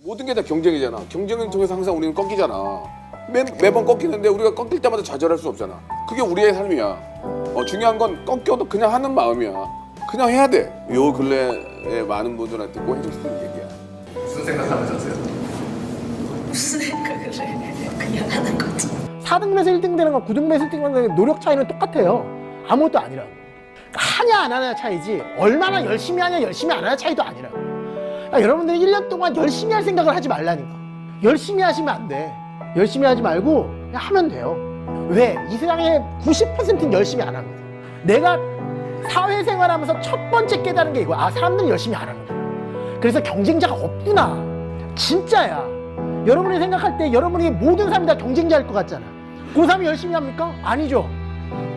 모든 게 다 경쟁이잖아. 경쟁을 통해서 항상 우리는 꺾이잖아. 매번 꺾이는데 우리가 꺾일 때마다 좌절할 수 없잖아. 그게 우리의 삶이야. 중요한 건 꺾여도 그냥 하는 마음이야. 그냥 해야 돼. 요 근래에 많은 분들한테 꼭 해줄 수 있는 얘기야. 무슨 생각하면서 하세요? 무슨 생각을 해? 그냥 하는 거지. 4등분에서 1등 되는 거 9등분에서 1등 되는 거 노력 차이는 똑같아요. 아무것도 아니라고. 하냐 안 하냐 차이지 얼마나 열심히 하냐 열심히 안 하냐 차이도 아니라고. 그러니까 여러분들이 1년 동안 열심히 할 생각을 하지 말라니까. 열심히 하시면 안 돼. 열심히 하지 말고 그냥 하면 돼요. 왜? 이 세상의 90%는 열심히 안 하거든. 내가 사회생활하면서 첫 번째 깨달은 게 이거야. 아, 사람들이 열심히 안 하는구나. 그래서 경쟁자가 없구나. 진짜야. 여러분이 생각할 때 여러분이 모든 사람이 다 경쟁자일 것 같잖아. 고3이 열심히 합니까? 아니죠.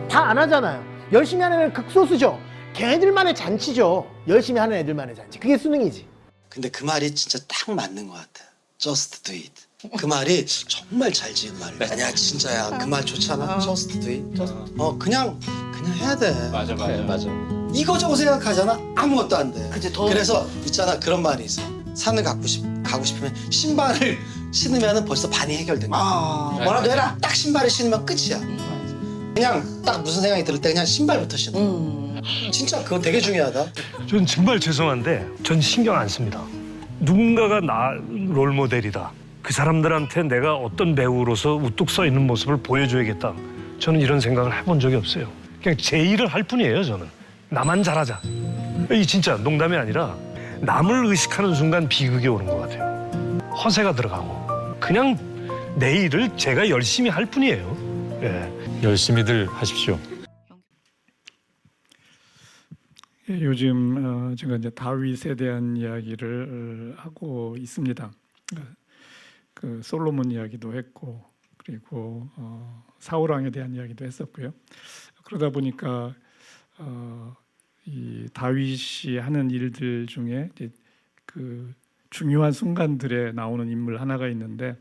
다 안 하잖아요. 열심히 하는 애는 극소수죠. 걔네들만의 잔치죠. 열심히 하는 애들만의 잔치. 그게 수능이지. 근데 그 말이 진짜 딱 맞는 것 같아. Just do it. 그 말이 정말 잘 지은 말이야. 아니야 진짜야. 그 말 좋잖아. Just do it. 그냥 해야 돼. 맞아. 이거저거 생각하잖아. 아무것도 안 돼. 그치, 더- 그래서 있잖아 그런 말이 있어. 산을 가고 싶으면 신발을 신으면 벌써 반이 해결된 거야. 뭐라도 해라. 딱 신발을 신으면 끝이야. 그냥 딱 무슨 생각이 들 때 그냥 신발부터 신어. 진짜 그거 되게 중요하다. 전 정말 죄송한데 전 신경 안 씁니다. 누군가가 나 롤모델이다. 그 사람들한테 내가 어떤 배우로서 우뚝 서 있는 모습을 보여줘야겠다. 저는 이런 생각을 해본 적이 없어요. 그냥 제 일을 할 뿐이에요. 저는 나만 잘하자. 이 진짜 농담이 아니라 남을 의식하는 순간 비극이 오는 것 같아요. 허세가 들어가고 그냥 내 일을 제가 열심히 할 뿐이에요. 예. 열심히들 하십시오. 예, 요즘 제가 이제 다윗에 대한 이야기를 하고 있습니다. 그 솔로몬 이야기도 했고 그리고 사울 왕에 대한 이야기도 했었고요. 그러다 보니까 이 다윗이 하는 일들 중에 이제 그 중요한 순간들에 나오는 인물 하나가 있는데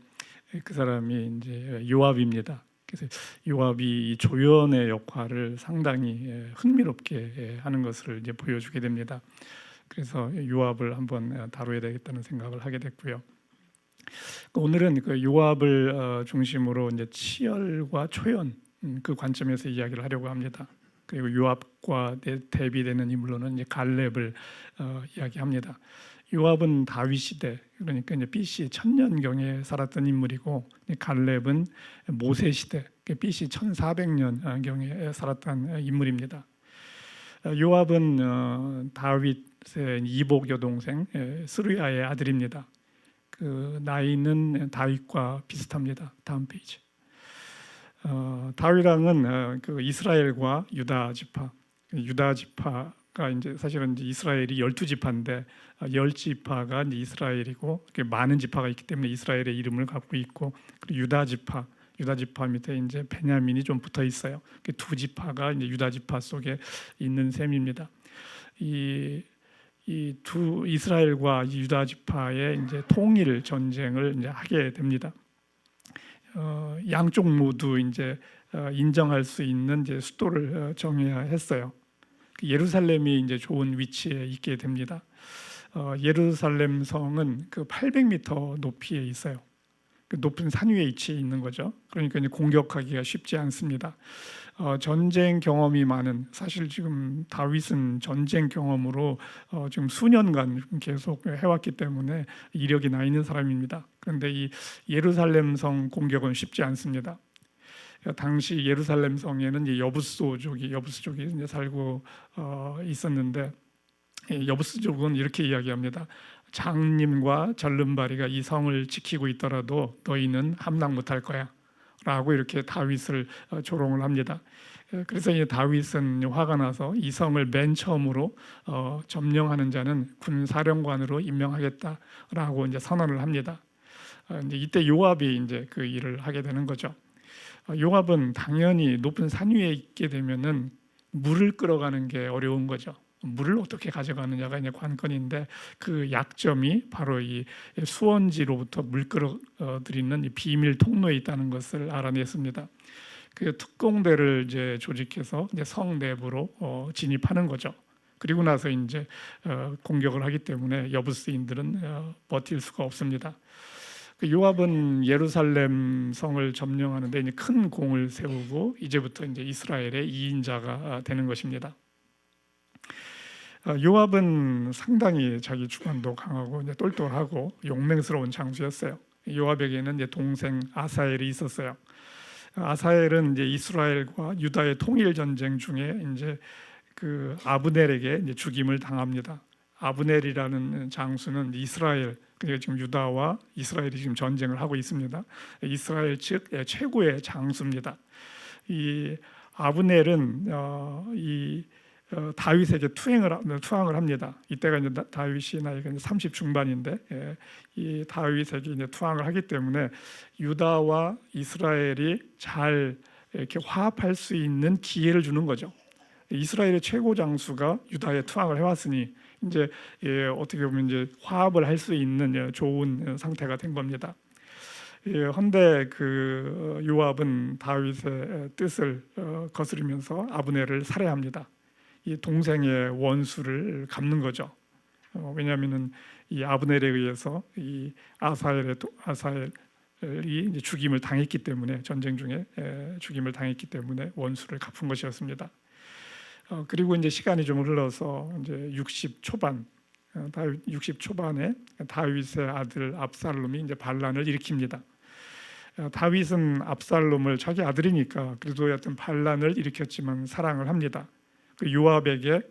그 사람이 이제 요압입니다. 그래서 요압이 이 조연의 역할을 상당히 흥미롭게 하는 것을 이제 보여주게 됩니다. 그래서 요압을 한번 다뤄야 되겠다는 생각을 하게 됐고요. 오늘은 그 요압을 중심으로 이제 치열과 초연 그 관점에서 이야기를 하려고 합니다. 그리고 요압과 대비되는 인물로는 이제 갈렙을 이야기합니다. 요압은 다윗 시대 그러니까 이제 BC 1000년경에 살았던 인물이고 갈렙은 모세 시대 BC 1400년경에 살았던 인물입니다. 요압은 다윗의 이복 여동생 스루야의 아들입니다. 그 나이는 다윗과 비슷합니다. 다음 페이지. 다윗 왕은 그 이스라엘과 유다 지파가 이제 사실은 이제 이스라엘이 12지파인데 10지파가 이제 이스라엘이고 많은 지파가 있기 때문에 이스라엘의 이름을 갖고 있고 그리고 유다 지파 밑에 이제 베냐민이 좀 붙어 있어요. 그 두 지파가 이제 유다 지파 속에 있는 셈입니다. 이 두 이스라엘과 유다 지파의 이제 통일 전쟁을 이제 하게 됩니다. 양쪽 모두 이제 인정할 수 있는 이제 수도를 정해야 했어요. 예루살렘이 이제 좋은 위치에 있게 됩니다. 예루살렘 성은 그 800m 높이에 있어요. 그 높은 산 위에 위치해 있는 거죠. 그러니까 이제 공격하기가 쉽지 않습니다. 전쟁 경험이 많은 사실 지금 다윗은 전쟁 경험으로 지금 수년간 계속 해왔기 때문에 이력이 나 있는 사람입니다. 그런데 이 예루살렘 성 공격은 쉽지 않습니다. 당시 예루살렘 성에는 이제 여부스족이 이제 살고 있었는데 여부스족은 이렇게 이야기합니다. 장님과 절름발이가 이 성을 지키고 있더라도 너희는 함락 못할 거야 라고 이렇게 다윗을 조롱을 합니다. 그래서 이제 다윗은 화가 나서 이 성을 맨 처음으로 점령하는 자는 군사령관으로 임명하겠다라고 이제 선언을 합니다. 이제 이때 요압이 이제 그 일을 하게 되는 거죠. 요압은 당연히 높은 산 위에 있게 되면은 물을 끌어가는 게 어려운 거죠. 물을 어떻게 가져가느냐가 이제 관건인데 그 약점이 바로 이 수원지로부터 물 끌어들이는 이 비밀 통로에 있다는 것을 알아냈습니다. 그 특공대를 이제 조직해서 이제 성 내부로 진입하는 거죠. 그리고 나서 이제 공격을 하기 때문에 여부스인들은 버틸 수가 없습니다. 그 요압은 예루살렘 성을 점령하는데 이제 큰 공을 세우고 이제부터 이제 이스라엘의 2인자가 되는 것입니다. 요압은 상당히 자기 주관도 강하고 이제 똘똘하고 용맹스러운 장수였어요. 요압에게는 이제 동생 아사엘이 있었어요. 아사엘은 이제 이스라엘과 유다의 통일 전쟁 중에 이제 그 아브넬에게 이제 죽임을 당합니다. 아브넬이라는 장수는 이스라엘, 그러니까 지금 유다와 이스라엘이 지금 전쟁을 하고 있습니다. 이스라엘 측 최고의 장수입니다. 이 아브넬은 다윗에게 투항을 합니다. 이때가 이제 다윗이 나이가 30 중반인데 이 다윗에게 이제 투항을 하기 때문에 유다와 이스라엘이 잘 이렇게 화합할 수 있는 기회를 주는 거죠. 이스라엘의 최고 장수가 유다에 투항을 해왔으니 이제 어떻게 보면 이제 화합을 할 수 있는 좋은 상태가 된 겁니다. 헌데 그 요압은 다윗의 뜻을 거스르면서 아브넬을 살해합니다. 이 동생의 원수를 갚는 거죠. 왜냐하면은 이 아브넬에 의해서 이 아사엘이 이제 죽임을 당했기 때문에 전쟁 중에 죽임을 당했기 때문에 원수를 갚은 것이었습니다. 그리고 이제 시간이 좀 흘러서 이제 60 초반에 다윗의 아들 압살롬이 이제 반란을 일으킵니다. 다윗은 압살롬을 자기 아들이니까 그래도 여튼 반란을 일으켰지만 사랑을 합니다. 그 요압에게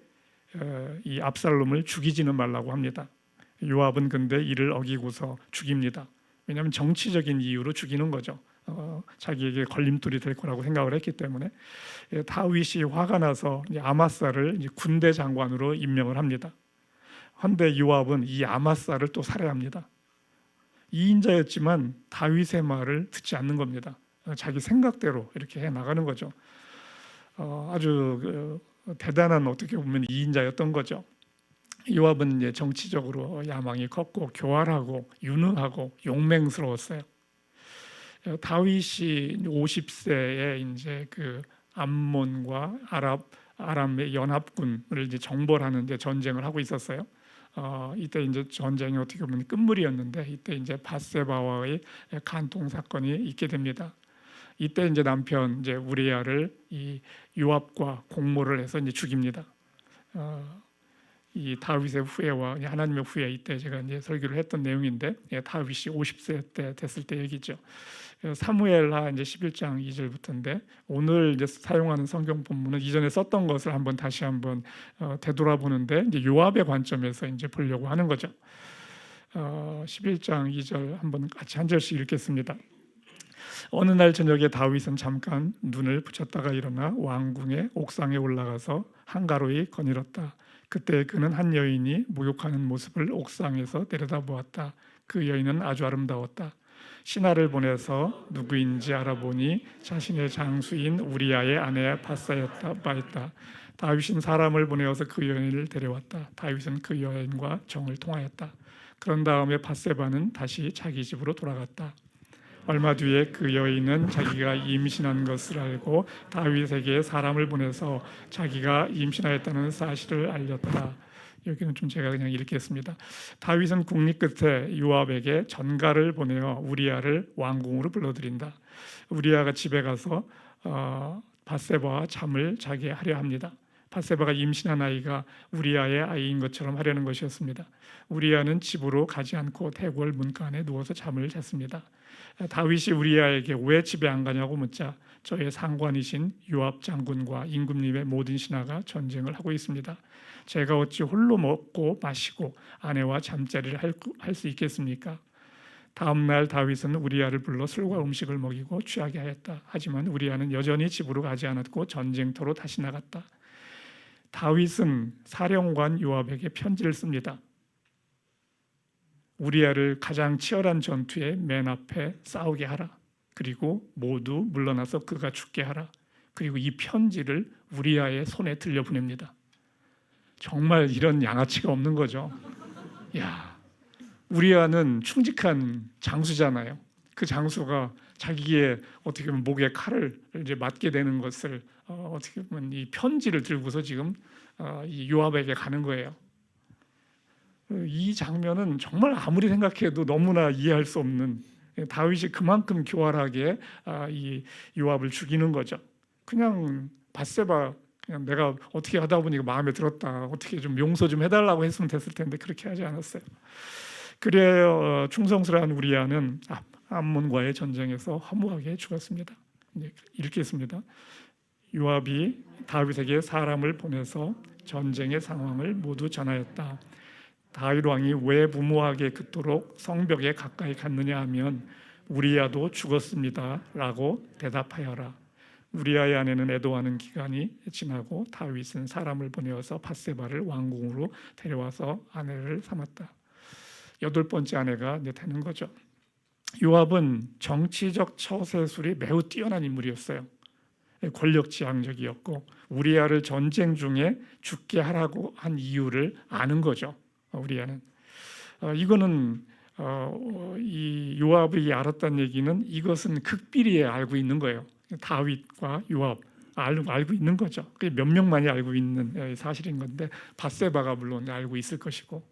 이 압살롬을 죽이지는 말라고 합니다. 요압은 근데 이를 어기고서 죽입니다. 왜냐하면 정치적인 이유로 죽이는 거죠. 자기에게 걸림돌이 될 거라고 생각을 했기 때문에 다윗이 화가 나서 아마사를 군대 장관으로 임명을 합니다. 헌데 요압은 이 아마사를 또 살해합니다. 2인자였지만 다윗의 말을 듣지 않는 겁니다. 자기 생각대로 이렇게 해 나가는 거죠. 아주 대단한 어떻게 보면 2인자였던 거죠. 요압은 이제 정치적으로 야망이 컸고 교활하고 유능하고 용맹스러웠어요. 다윗이 50세에 이제 그 암몬과 아람의 연합군을 이제 정벌하는 데 전쟁을 하고 있었어요. 이때 이제 전쟁이 어떻게 보면 끝물이었는데 이때 이제 밧세바와의 간통 사건이 있게 됩니다. 이때 이제 남편 이제 우리야를 이 요압과 공모를 해서 이제 죽입니다. 이 다윗의 후예와 하나님의 후예, 이때 제가 이제 설교를 했던 내용인데 다윗이 50세 때 됐을 때 얘기죠. 사무엘하 이제 11장 2절부터인데 오늘 이제 사용하는 성경 본문은 이전에 썼던 것을 한번 다시 한번 되돌아보는데 이제 요압의 관점에서 이제 보려고 하는 거죠. 11장 2절 한번 같이 한 절씩 읽겠습니다. 어느 날 저녁에 다윗은 잠깐 눈을 붙였다가 일어나 왕궁의 옥상에 올라가서 한가로이 거닐었다. 그때 그는 한 여인이 목욕하는 모습을 옥상에서 내려다보았다. 그 여인은 아주 아름다웠다. 신하를 보내서 누구인지 알아보니 자신의 장수인 우리야의 아내 밧사였다 바했다. 다윗은 사람을 보내어서 그 여인을 데려왔다. 다윗은 그 여인과 정을 통하였다. 그런 다음에 밧세바는 다시 자기 집으로 돌아갔다. 얼마 뒤에 그 여인은 자기가 임신한 것을 알고 다윗에게 사람을 보내서 자기가 임신하였다는 사실을 알렸다. 여기는 좀 제가 그냥 읽겠습니다. 다윗은 국리 끝에 요압에게 전가를 보내어 우리야를 왕궁으로 불러들인다. 우리야가 집에 가서 밧세바와 잠을 자게 하려 합니다. 밧세바가 임신한 아이가 우리야의 아이인 것처럼 하려는 것이었습니다. 우리야는 집으로 가지 않고 대궐 문간에 누워서 잠을 잤습니다. 다윗이 우리야에게 왜 집에 안 가냐고 묻자 저의 상관이신 요압 장군과 임금님의 모든 신하가 전쟁을 하고 있습니다. 제가 어찌 홀로 먹고 마시고 아내와 잠자리를 할 수 있겠습니까? 다음 날 다윗은 우리야를 불러 술과 음식을 먹이고 취하게 하였다. 하지만 우리야는 여전히 집으로 가지 않았고 전쟁터로 다시 나갔다. 다윗은 사령관 요압에게 편지를 씁니다. 우리야를 가장 치열한 전투의 맨 앞에 싸우게 하라. 그리고 모두 물러나서 그가 죽게 하라. 그리고 이 편지를 우리야의 손에 들려보냅니다. 정말 이런 양아치가 없는 거죠. 야, 우리야는 충직한 장수잖아요. 그 장수가 자기의 어떻게 보면 목에 칼을 이제 맞게 되는 것을 어떻게 보면 이 편지를 들고서 지금 이 요압에게 가는 거예요. 이 장면은 정말 아무리 생각해도 너무나 이해할 수 없는, 다윗이 그만큼 교활하게 이 요압을 죽이는 거죠. 그냥 밧세바, 그냥 내가 어떻게 하다 보니까 마음에 들었다, 어떻게 좀 용서 좀 해달라고 했으면 됐을 텐데 그렇게 하지 않았어요. 그래야 충성스러운 우리아는 암몬과의 전쟁에서 허무하게 죽었습니다. 읽겠습니다. 요압이 다윗에게 사람을 보내서 전쟁의 상황을 모두 전하였다. 다윗 왕이 왜 무모하게 그토록 성벽에 가까이 갔느냐 하면 우리아도 죽었습니다 라고 대답하여라. 우리아의 아내는 애도하는 기간이 지나고 다윗은 사람을 보내어서 밧세바를 왕궁으로 데려와서 아내를 삼았다. 8번째 아내가 되는 거죠. 요압은 정치적 처세술이 매우 뛰어난 인물이었어요. 권력지향적이었고 우리아를 전쟁 중에 죽게 하라고 한 이유를 아는 거죠. 우리아는 이거는 이 요압이 알았다는 얘기는 이것은 극비리에 알고 있는 거예요. 다윗과 요압 알고 있는 거죠. 그게 몇 명만이 알고 있는 사실인 건데 밧세바가 물론 알고 있을 것이고,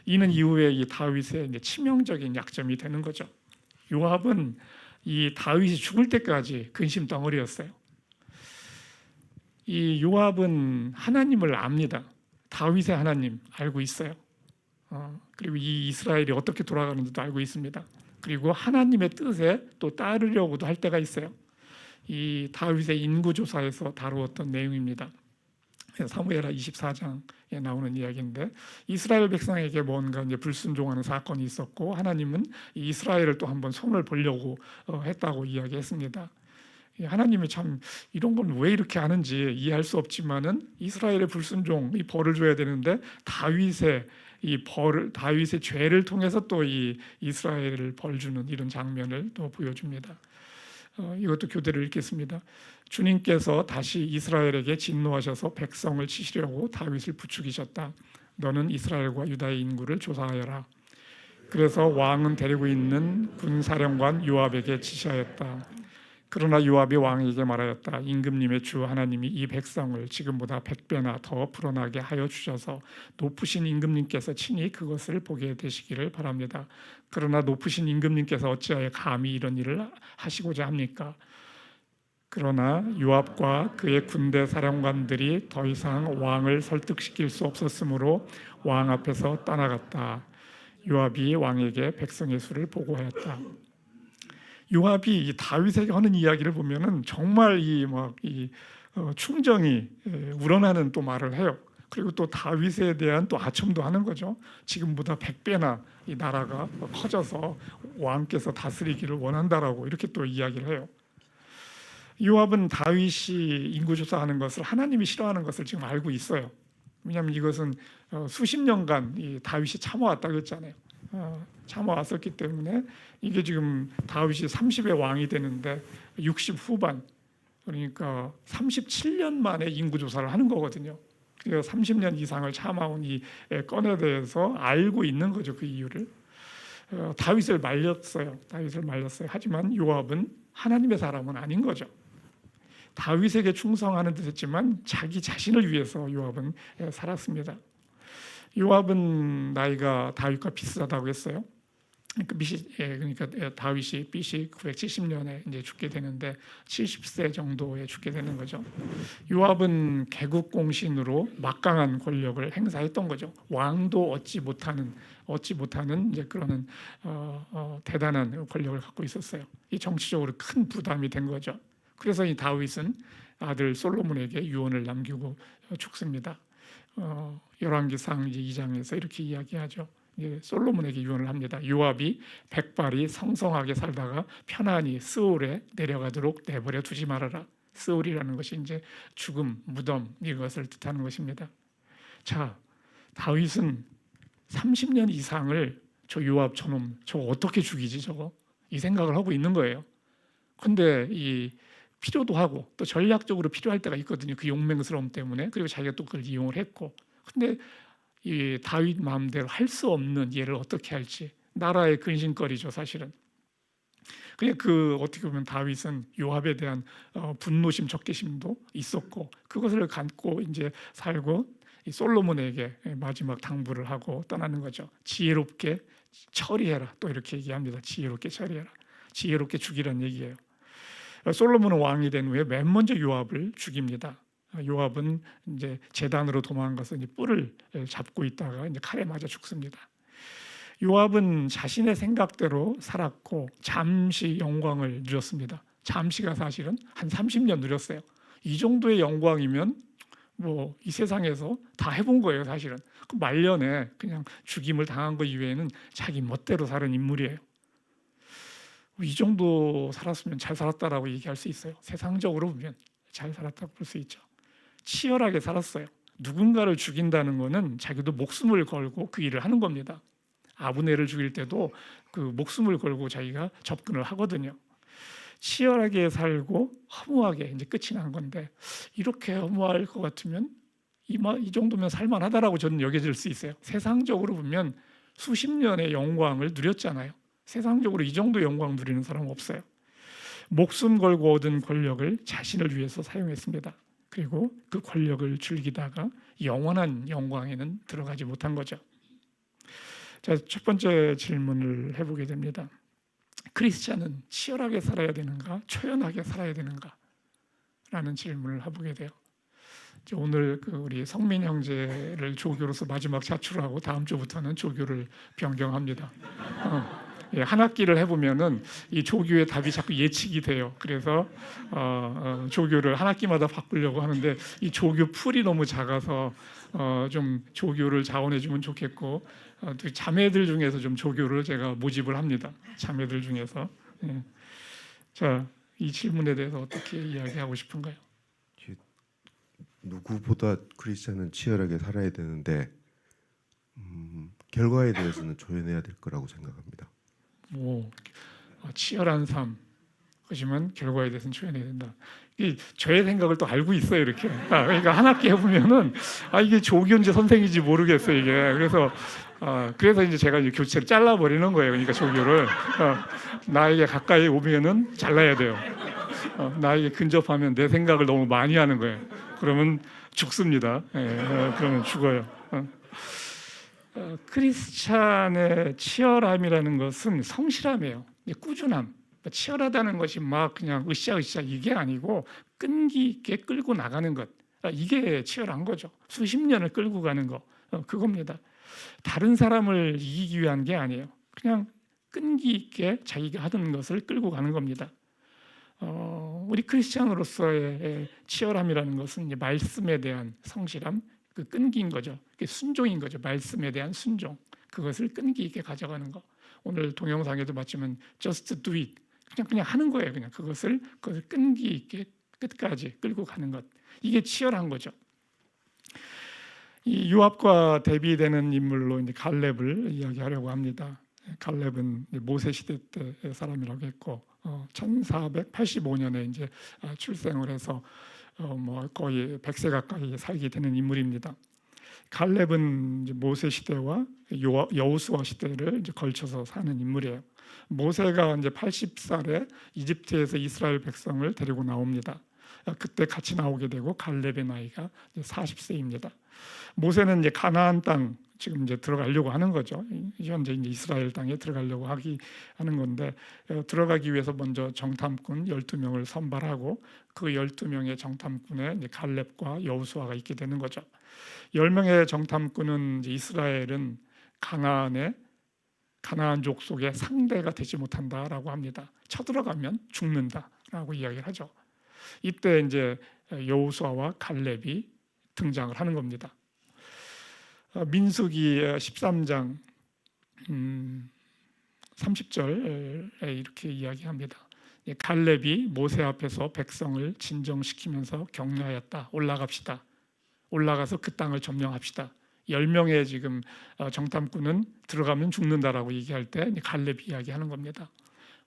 이는 이후에 이 다윗의 치명적인 약점이 되는 거죠. 요압은 이 다윗이 죽을 때까지 근심 덩어리였어요. 이 요압은 하나님을 압니다. 다윗의 하나님 알고 있어요. 그리고 이 이스라엘이 어떻게 돌아가는지도 알고 있습니다. 그리고 하나님의 뜻에 또 따르려고도 할 때가 있어요. 이 다윗의 인구조사에서 다루었던 내용입니다. 사무엘하 24장에 나오는 이야기인데, 이스라엘 백성에게 뭔가 이제 불순종하는 사건이 있었고 하나님은 이 이스라엘을 또 한번 손을 보려고 했다고 이야기했습니다. 하나님이 참 이런 건 왜 이렇게 하는지 이해할 수 없지만은 이스라엘의 불순종, 이 벌을 줘야 되는데 다윗의 죄를 통해서 또 이 이스라엘을 벌 주는 이런 장면을 또 보여줍니다. 이것도 교대를 읽겠습니다. 주님께서 다시 이스라엘에게 진노하셔서 백성을 치시려고 다윗을 부추기셨다. 너는 이스라엘과 유다의 인구를 조사하여라. 그래서 왕은 데리고 있는 군사령관 요압에게 지시하였다. 그러나 요압이 왕에게 말하였다. 임금님의 주 하나님이 이 백성을 지금보다 100배나 더 불어나게 하여 주셔서 높으신 임금님께서 친히 그것을 보게 되시기를 바랍니다. 그러나 높으신 임금님께서 어찌하여 감히 이런 일을 하시고자 합니까? 그러나 요압과 그의 군대 사령관들이 더 이상 왕을 설득시킬 수 없었으므로 왕 앞에서 떠나갔다. 요압이 왕에게 백성의 수를 보고하였다. 요압이 이 다윗에게 하는 이야기를 보면은 정말 충정이 우러나는 또 말을 해요. 그리고 또 다윗에 대한 또 아첨도 하는 거죠. 지금보다 100배나 이 나라가 커져서 왕께서 다스리기를 원한다라고 이렇게 또 이야기를 해요. 요압은 다윗이 인구조사하는 것을 하나님이 싫어하는 것을 지금 알고 있어요. 왜냐하면 이것은 수십 년간 이 다윗이 참아왔다고 했잖아요. 참아왔었기 때문에 이게 지금 다윗이 30의 왕이 되는데 60 후반, 그러니까 37년 만에 인구조사를 하는 거거든요. 그래서 30년 이상을 참아온 이 건에 대해서 알고 있는 거죠. 그 이유를. 다윗을 말렸어요. 하지만 요압은 하나님의 사람은 아닌 거죠. 다윗에게 충성하는 듯 했지만 자기 자신을 위해서 요압은 살았습니다. 요압은 나이가 다윗과 비슷하다고 했어요. 그러니까 다윗이 BC 970년에 이제 죽게 되는데 70세 정도에 죽게 되는 거죠. 요압은 개국공신으로 막강한 권력을 행사했던 거죠. 왕도 얻지 못하는 이제 그런 대단한 권력을 갖고 있었어요. 이 정치적으로 큰 부담이 된 거죠. 그래서 이 다윗은 아들 솔로몬에게 유언을 남기고 죽습니다. 열왕기상 2장에서 이렇게 이야기하죠. 솔로몬에게 유언을 합니다. 요압이 백발이 성성하게 살다가 편안히 스올에 내려가도록 내버려 두지 말아라. 스올이라는 것이 이제 죽음, 무덤 이것을 뜻하는 것입니다. 자, 다윗은 30년 이상을 저 요압 저놈 저거 어떻게 죽이지 저거 이 생각을 하고 있는 거예요. 근데 이 필요도 하고 또 전략적으로 필요할 때가 있거든요. 그 용맹스러움 때문에. 그리고 자기가 또 그걸 이용을 했고. 근데 이 다윗 마음대로 할 수 없는 얘를 어떻게 할지 나라의 근심거리죠, 사실은. 그냥 그 어떻게 보면 다윗은 요압에 대한 분노심, 적개심도 있었고 그것을 갖고 이제 살고 이 솔로몬에게 마지막 당부를 하고 떠나는 거죠. 지혜롭게 처리해라. 또 이렇게 얘기합니다. 지혜롭게 처리해라. 지혜롭게 죽이라는 얘기예요. 솔로몬은 왕이 된 후에 맨 먼저 요압을 죽입니다. 요압은 이제 제단으로 도망가서 이제 뿔을 잡고 있다가 이제 칼에 맞아 죽습니다. 요압은 자신의 생각대로 살았고 잠시 영광을 누렸습니다. 잠시가 사실은 한 30년 누렸어요. 이 정도의 영광이면 뭐 이 세상에서 다 해본 거예요, 사실은. 그 말년에 그냥 죽임을 당한 것 이외에는 자기 멋대로 사는 인물이에요. 이 정도 살았으면 잘 살았다라고 얘기할 수 있어요. 세상적으로 보면 잘 살았다고 볼 수 있죠. 치열하게 살았어요. 누군가를 죽인다는 거는 자기도 목숨을 걸고 그 일을 하는 겁니다. 아브넬을 죽일 때도 그 목숨을 걸고 자기가 접근을 하거든요. 치열하게 살고 허무하게 이제 끝이 난 건데 이렇게 허무할 것 같으면 이 정도면 살만하다라고 저는 여겨질 수 있어요. 세상적으로 보면 수십 년의 영광을 누렸잖아요. 세상적으로 이 정도 영광 누리는 사람은 없어요. 목숨 걸고 얻은 권력을 자신을 위해서 사용했습니다. 그리고 그 권력을 즐기다가 영원한 영광에는 들어가지 못한 거죠. 자, 첫 번째 질문을 해보게 됩니다. 크리스찬은 치열하게 살아야 되는가, 초연하게 살아야 되는가? 라는 질문을 해보게 돼요. 오늘 우리 성민 형제를 조교로서 마지막 자출하고 다음 주부터는 조교를 변경합니다. 한 학기를 해보면은 이 조교의 답이 자꾸 예측이 돼요. 그래서 조교를 한 학기마다 바꾸려고 하는데 이 조교 풀이 너무 작아서 좀 조교를 자원해주면 좋겠고 또 자매들 중에서 좀 조교를 제가 모집을 합니다. 자매들 중에서. 자, 이 질문에 대해서 어떻게 이야기하고 싶은가요? 누구보다 크리스찬은 치열하게 살아야 되는데 결과에 대해서는 조연해야 될 거라고 생각합니다. 치열한 삶 하지만 결과에 대해서는 조연해야 된다. 이 저의 생각을 또 알고 있어요, 이렇게. 그러니까 한 학기 해보면은 이게 조교인지 선생인지 모르겠어요, 이게. 그래서 이제 제가 이제 교체를 잘라버리는 거예요. 그러니까 조교를 나에게 가까이 오면은 잘라야 돼요. 나에게 근접하면 내 생각을 너무 많이 하는 거예요. 그러면 죽습니다. 그러면 죽어요. 크리스찬의 치열함이라는 것은 성실함이에요. 꾸준함. 치열하다는 것이 막 그냥 으쌰으쌰 이게 아니고 끈기 있게 끌고 나가는 것. 이게 치열한 거죠. 수십 년을 끌고 가는 거. 그겁니다. 다른 사람을 이기기 위한 게 아니에요. 그냥 끈기 있게 자기가 하던 것을 끌고 가는 겁니다. 우리 크리스찬으로서의 치열함이라는 것은 이제 말씀에 대한 성실함, 그 끈기인 거죠. 그게 순종인 거죠. 말씀에 대한 순종. 그것을 끈기 있게 가져가는 거. 오늘 동영상에도 봤지만 just do it. 그냥 하는 거예요. 그냥 그것을 끈기 있게 끝까지 끌고 가는 것. 이게 치열한 거죠. 이 요압과 대비되는 인물로 이제 갈렙을 이야기하려고 합니다. 갈렙은 모세 시대 때의 사람이라고 했고 1485년에 이제 출생을 해서 뭐 거의 100세 가까이 살게 되는 인물입니다. 갈렙은 이제 모세 시대와 여호수아 시대를 이제 걸쳐서 사는 인물이에요. 모세가 이제 80살에 이집트에서 이스라엘 백성을 데리고 나옵니다. 그때 같이 나오게 되고 갈렙의 나이가 40세입니다. 모세는 이제 가나안 땅 지금 이제 들어가려고 하는 거죠. 현재 이제 이스라엘 땅에 들어가려고 하는 건데 들어가기 위해서 먼저 정탐꾼 12명을 선발하고 그 12명의 정탐꾼에 이제 갈렙과 여호수아가 있게 되는 거죠. 10명의 정탐꾼은 이제 이스라엘은 가나안 족속의 상대가 되지 못한다라고 합니다. 쳐들어가면 죽는다라고 이야기를 하죠. 이때 이제 여호수아와 갈렙이 등장을 하는 겁니다. 민수기 13장 30절에 이렇게 이야기합니다. 갈렙이 모세 앞에서 백성을 진정시키면서 격려하였다. 올라갑시다. 올라가서 그 땅을 점령합시다. 10명의 지금 정탐꾼은 들어가면 죽는다라고 얘기할 때 갈렙이 이야기하는 겁니다.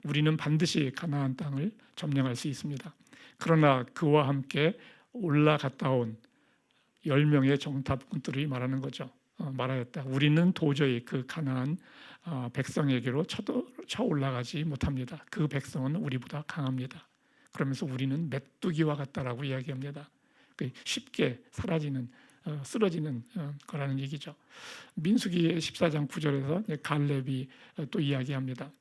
우리는 반드시 가나안 땅을 점령할 수 있습니다. 그러나 그와 함께 올라갔다 온 10명의 정탐꾼들이 말하는 거죠. 말하였다. 우리는 도저히 그 가나안 백성에게로 쳐 올라가지 못합니다. 그 백성은 우리보다 강합니다. 그러면서 우리는 메뚜기와 같다라고 이야기합니다. 쉽게 사라지는 쓰러지는 거라는 얘기죠. 민수기 14장 9절에서 갈렙이 또 이야기합니다.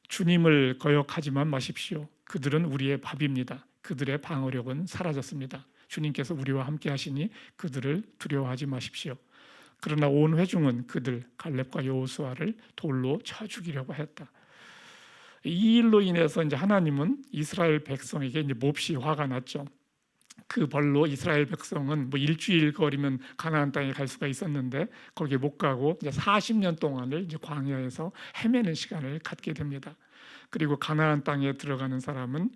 주님을 거역하지만 마십시오. 그들은 우리의 밥입니다. 그들의 방어력은 사라졌습니다. 주님께서 우리와 함께 하시니 그들을 두려워하지 마십시오. 그러나 온 회중은 그들 갈렙과 여호수아를 돌로 쳐 죽이려고 했다. 이 일로 인해서 이제 하나님은 이스라엘 백성에게 이제 몹시 화가 났죠. 그 벌로 이스라엘 백성은 뭐 일주일 거리면 가나안 땅에 갈 수가 있었는데 거기에 못 가고 이제 40년 동안을 이제 광야에서 헤매는 시간을 갖게 됩니다. 그리고 가나안 땅에 들어가는 사람은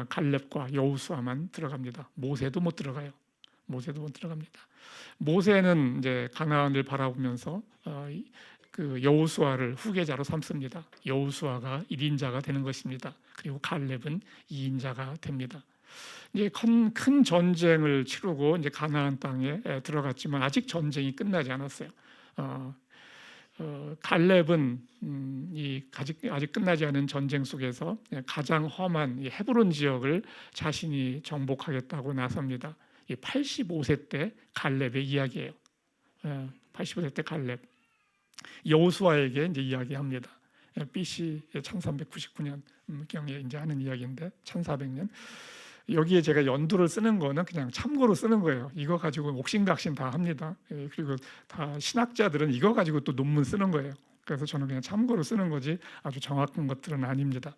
갈렙과 여호수아만 들어갑니다. 모세도 못 들어가요. 모세도 못 들어갑니다. 모세는 이제 가나안을 바라보면서 그 여호수아를 후계자로 삼습니다. 여호수아가 1인자가 되는 것입니다. 그리고 갈렙은 2인자가 됩니다. 이제 큰 전쟁을 치르고 이제 가나안 땅에 들어갔지만 아직 전쟁이 끝나지 않았어요. 갈렙은 아직 끝나지 않은 전쟁 속에서 가장 험한 이 헤브론 지역을 자신이 정복하겠다고 나섭니다. 85세 때 갈렙의 이야기예요. 85세 때 갈렙 여호수아에게 이제 이야기합니다. BC 1399년 경에 이제 하는 이야기인데 1400년. 여기에 제가 연두를 쓰는 거는 그냥 참고로 쓰는 거예요. 이거 가지고 옥신각신 다 합니다. 그리고 다 신학자들은 이거 가지고 또 논문 쓰는 거예요. 그래서 저는 그냥 참고로 쓰는 거지 아주 정확한 것들은 아닙니다.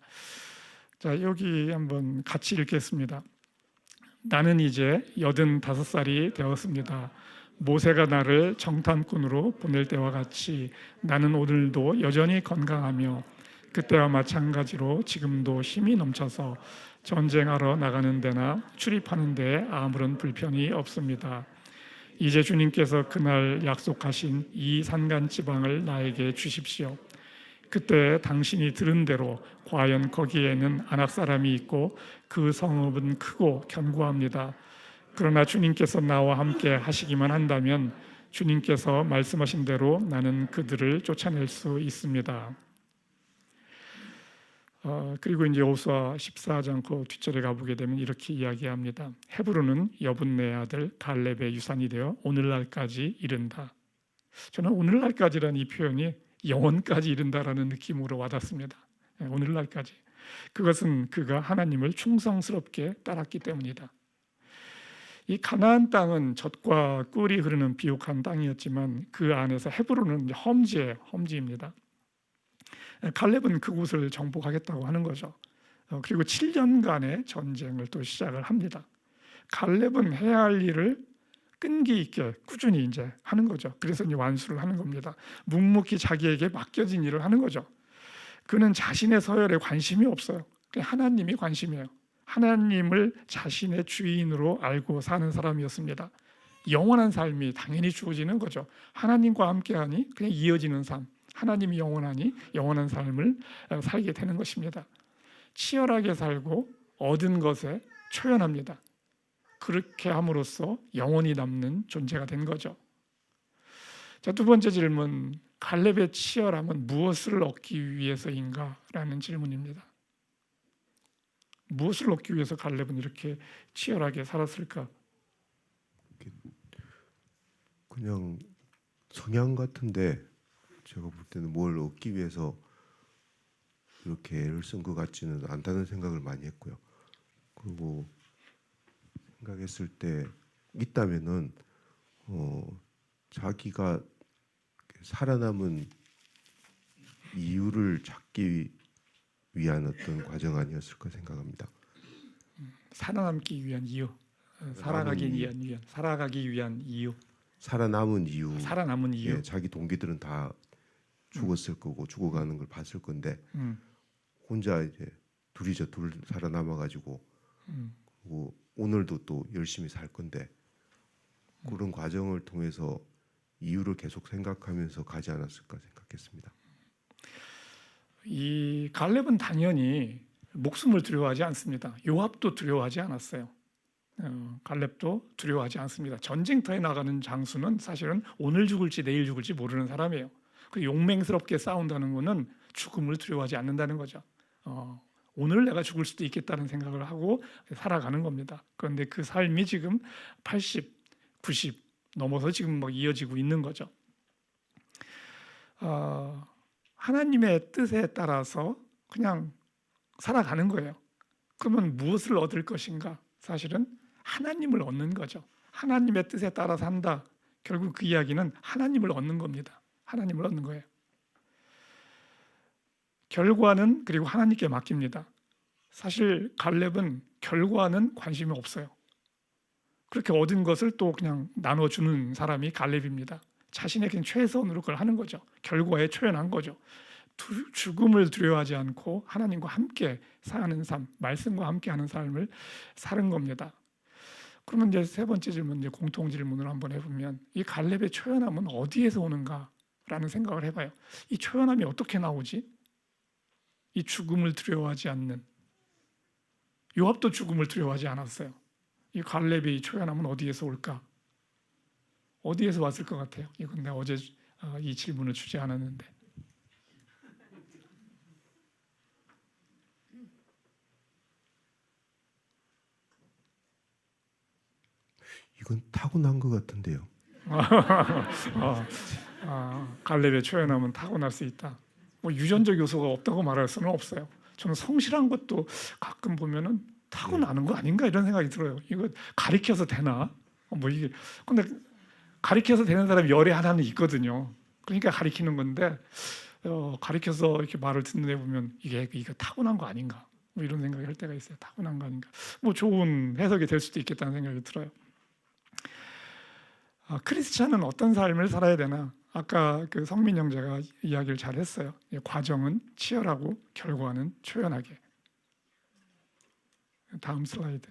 자, 여기 한번 같이 읽겠습니다. 나는 이제 85살이 되었습니다. 모세가 나를 정탐꾼으로 보낼 때와 같이 나는 오늘도 여전히 건강하며 그때와 마찬가지로 지금도 힘이 넘쳐서 전쟁하러 나가는 데나 출입하는 데에 아무런 불편이 없습니다. 이제 주님께서 그날 약속하신 이 산간 지방을 나에게 주십시오. 그때 당신이 들은 대로 과연 거기에는 아낙 사람이 있고 그 성읍은 크고 견고합니다. 그러나 주님께서 나와 함께 하시기만 한다면 주님께서 말씀하신 대로 나는 그들을 쫓아낼 수 있습니다. 그리고 이제 여호수아 14장 그 뒷절에 가보게 되면 이렇게 이야기합니다. 헤브론은 여분네 아들 갈렙의 유산이 되어 오늘날까지 이른다. 저는 오늘날까지라는 이 표현이 영원까지 이른다라는 느낌으로 와닿습니다. 오늘날까지. 그것은 그가 하나님을 충성스럽게 따랐기 때문이다. 이 가나안 땅은 젖과 꿀이 흐르는 비옥한 땅이었지만 그 안에서 헤브론은 험지입니다. 갈렙은 그곳을 정복하겠다고 하는 거죠. 그리고 7년간의 전쟁을 또 시작을 합니다. 갈렙은 해야 할 일을 끈기 있게 꾸준히 이제 하는 거죠. 그래서 이제 완수를 하는 겁니다. 묵묵히 자기에게 맡겨진 일을 하는 거죠. 그는 자신의 서열에 관심이 없어요. 그냥 하나님이 관심이에요. 하나님을 자신의 주인으로 알고 사는 사람이었습니다. 영원한 삶이 당연히 주어지는 거죠. 하나님과 함께하니 그냥 이어지는 삶. 하나님이 영원하니 영원한 삶을 살게 되는 것입니다. 치열하게 살고 얻은 것에 초연합니다. 그렇게 함으로써 영원히 남는 존재가 된 거죠. 자, 두 번째 질문, 갈렙의 치열함은 무엇을 얻기 위해서인가라는 질문입니다. 무엇을 얻기 위해서 갈렙은 이렇게 치열하게 살았을까? 그냥 성향 같은데 제가 볼 때는 뭘 얻기 위해서 이렇게 애를 쓴 것 같지는 않다는 생각을 많이 했고요. 그리고 생각했을 때 있다면은 자기가 살아남은 이유를 찾기 위한 어떤 과정 아니었을까 생각합니다. 살아남기 위한 이유, 살아가기 위한 이유, 살아남은 이유. 살아남은 이유. 예, 자기 동기들은 다 죽었을 거고 죽어가는 걸 봤을 건데 혼자 이제 둘 살아남아 가지고 그리고 오늘도 또 열심히 살 건데 그런 과정을 통해서 이유를 계속 생각하면서 가지 않았을까 생각했습니다. 이 갈렙은 당연히 목숨을 두려워하지 않습니다. 요압도 두려워하지 않았어요. 갈렙도 두려워하지 않습니다. 전쟁터에 나가는 장수는 사실은 오늘 죽을지 내일 죽을지 모르는 사람이에요. 그 용맹스럽게 싸운다는 것은 죽음을 두려워하지 않는다는 거죠. 오늘 내가 죽을 수도 있겠다는 생각을 하고 살아가는 겁니다. 그런데 그 삶이 지금 80, 90 넘어서 지금 막 이어지고 있는 거죠. 하나님의 뜻에 따라서 그냥 살아가는 거예요. 그러면 무엇을 얻을 것인가? 사실은 하나님을 얻는 거죠. 하나님의 뜻에 따라 산다. 결국 그 이야기는 하나님을 얻는 겁니다. 하나님을 얻는 거예요. 결과는 그리고 하나님께 맡깁니다. 사실 갈렙은 결과는 관심이 없어요. 그렇게 얻은 것을 또 그냥 나눠주는 사람이 갈렙입니다. 자신의 그냥 최선으로 그걸 하는 거죠. 결과에 초연한 거죠. 죽음을 두려워하지 않고 하나님과 함께 사는 삶, 말씀과 함께 하는 삶을 사는 겁니다. 그러면 이제 세 번째 질문, 이제 공통 질문을 한번 해보면 이 갈렙의 초연함은 어디에서 오는가라는 생각을 해봐요. 이 초연함이 어떻게 나오지? 이 죽음을 두려워하지 않는 요압도 죽음을 두려워하지 않았어요. 이 갈렙의 이 초연함은 어디에서 올까? 어디에서 왔을 것 같아요? 이건 내가 어제 이 질문을 주지 않았는데. 이건 타고난 것 같은데요. 갈렙의 초연함은 타고날 수 있다. 뭐 유전적 요소가 없다고 말할 수는 없어요. 저는 성실한 것도 가끔 보면은 타고나는 거 아닌가 이런 생각이 들어요. 이거 가리켜서 되나? 뭐 이게 근데 가리켜서 되는 사람이 열에 하나는 있거든요. 그러니까 가리키는 건데 가리켜서 이렇게 말을 듣는 애 보면 이거 타고난 거 아닌가? 뭐 이런 생각이 할 때가 있어요. 타고난 거 아닌가? 뭐 좋은 해석이 될 수도 있겠다는 생각이 들어요. 크리스찬은 어떤 삶을 살아야 되나? 아까 그 성민 형제가 이야기를 잘 했어요. 과정은 치열하고 결과는 초연하게. 다음 슬라이드.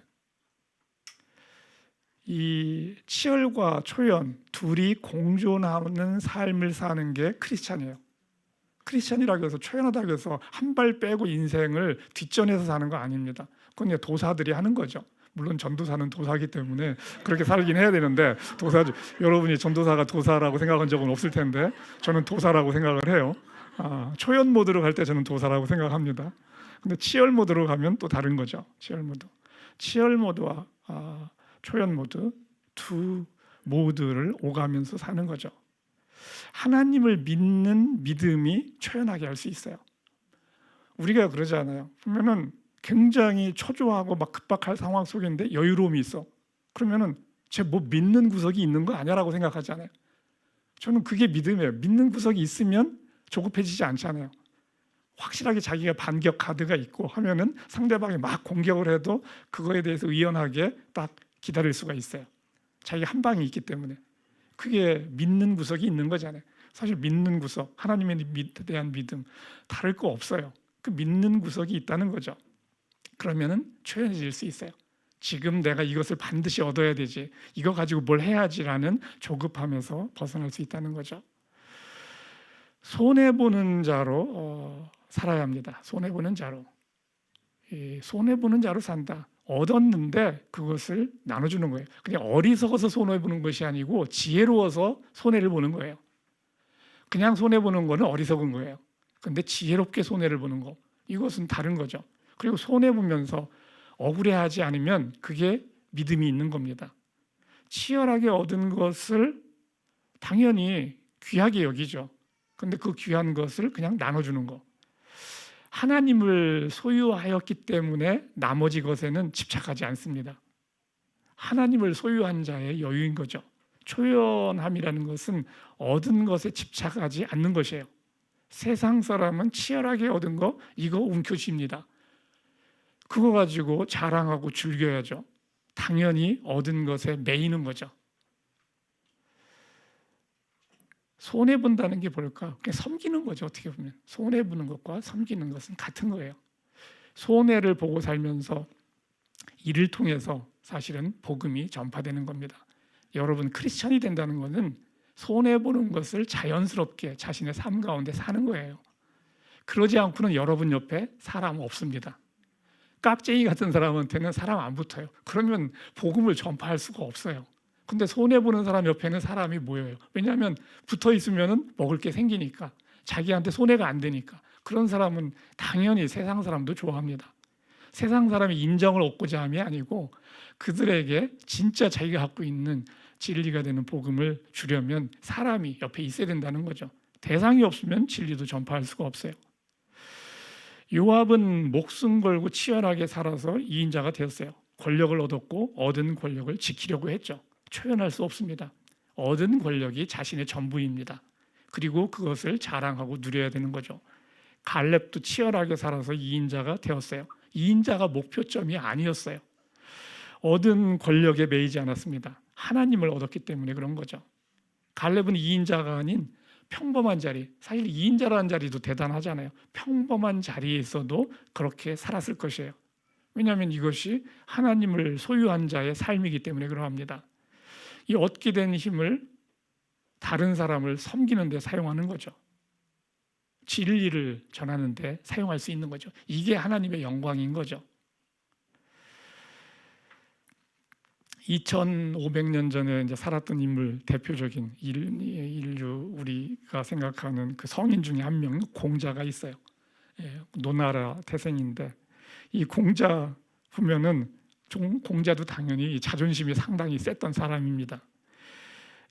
이 치열과 초연 둘이 공존하는 삶을 사는 게 크리스찬이에요. 크리스찬이라고 해서 초연하다고 해서 한 발 빼고 인생을 뒷전에서 사는 거 아닙니다. 그건 이제 도사들이 하는 거죠. 물론 전도사는 도사기 때문에 그렇게 살긴 해야 되는데 여러분이 전도사가 도사라고 생각한 적은 없을 텐데 저는 도사라고 생각을 해요. 초연 모드로 갈 때 저는 도사라고 생각합니다. 근데 치열 모드로 가면 또 다른 거죠. 치열 모드와 초연 모드 두 모드를 오가면서 사는 거죠. 하나님을 믿는 믿음이 초연하게 할 수 있어요. 우리가 그러잖아요. 그러면은 굉장히 초조하고 막 급박할 상황 속인데 여유로움이 있어. 그러면은 쟤 뭐 믿는 구석이 있는 거 아니야라고 생각하잖아요. 저는 그게 믿음이에요. 믿는 구석이 있으면 조급해지지 않잖아요. 확실하게 자기가 반격 카드가 있고 하면은 상대방이 막 공격을 해도 그거에 대해서 의연하게 딱 기다릴 수가 있어요. 자기가 한 방이 있기 때문에. 그게 믿는 구석이 있는 거잖아요. 사실 믿는 구석, 하나님에 대한 믿음 다를 거 없어요. 그 믿는 구석이 있다는 거죠. 그러면은 초연해질 수 있어요. 지금 내가 이것을 반드시 얻어야 되지, 이거 가지고 뭘 해야지라는 조급함에서 벗어날 수 있다는 거죠. 손해보는 자로 살아야 합니다. 손해보는 자로. 손해보는 자로 산다. 얻었는데 그것을 나눠주는 거예요. 그냥 어리석어서 손해보는 것이 아니고 지혜로워서 손해를 보는 거예요. 그냥 손해보는 거는 어리석은 거예요. 근데 지혜롭게 손해를 보는 거, 이것은 다른 거죠. 그리고 손해보면서 억울해하지 않으면 그게 믿음이 있는 겁니다. 치열하게 얻은 것을 당연히 귀하게 여기죠. 근데 그 귀한 것을 그냥 나눠주는 거. 하나님을 소유하였기 때문에 나머지 것에는 집착하지 않습니다. 하나님을 소유한 자의 여유인 거죠. 초연함이라는 것은 얻은 것에 집착하지 않는 것이에요. 세상 사람은 치열하게 얻은 거 이거 움켜쥡니다. 그거 가지고 자랑하고 즐겨야죠. 당연히 얻은 것에 매이는 거죠. 손해본다는 게 뭘까? 그냥 섬기는 거죠. 어떻게 보면 손해보는 것과 섬기는 것은 같은 거예요. 손해를 보고 살면서 이를 통해서 사실은 복음이 전파되는 겁니다. 여러분 크리스천이 된다는 것은 손해보는 것을 자연스럽게 자신의 삶 가운데 사는 거예요. 그러지 않고는 여러분 옆에 사람 없습니다. 깍쟁이 같은 사람한테는 사람 안 붙어요. 그러면 복음을 전파할 수가 없어요. 근데 손해 보는 사람 옆에는 사람이 모여요. 왜냐하면 붙어 있으면은 먹을 게 생기니까, 자기한테 손해가 안 되니까. 그런 사람은 당연히 세상 사람도 좋아합니다. 세상 사람이 인정을 얻고자 함이 아니고 그들에게 진짜 자기가 갖고 있는 진리가 되는 복음을 주려면 사람이 옆에 있어야 된다는 거죠. 대상이 없으면 진리도 전파할 수가 없어요. 요압은 목숨 걸고 치열하게 살아서 2인자가 되었어요. 권력을 얻었고 얻은 권력을 지키려고 했죠. 초연할 수 없습니다. 얻은 권력이 자신의 전부입니다. 그리고 그것을 자랑하고 누려야 되는 거죠. 갈렙도 치열하게 살아서 2인자가 되었어요. 2인자가 목표점이 아니었어요. 얻은 권력에 매이지 않았습니다. 하나님을 얻었기 때문에 그런 거죠. 갈렙은 2인자가 아닌 평범한 자리, 사실 2인자라는 자리도 대단하잖아요. 평범한 자리에 있어도 그렇게 살았을 것이에요. 왜냐하면 이것이 하나님을 소유한 자의 삶이기 때문에 그러합니다. 이 얻게 된 힘을 다른 사람을 섬기는 데 사용하는 거죠. 진리를 전하는 데 사용할 수 있는 거죠. 이게 하나님의 영광인 거죠. 2500년 전에 이제 살았던 인물, 대표적인 인류 우리가 생각하는 그 성인 중에 한 명, 공자가 있어요. 노나라 태생인데 이 공자 보면은 공자도 당연히 자존심이 상당히 셌던 사람입니다.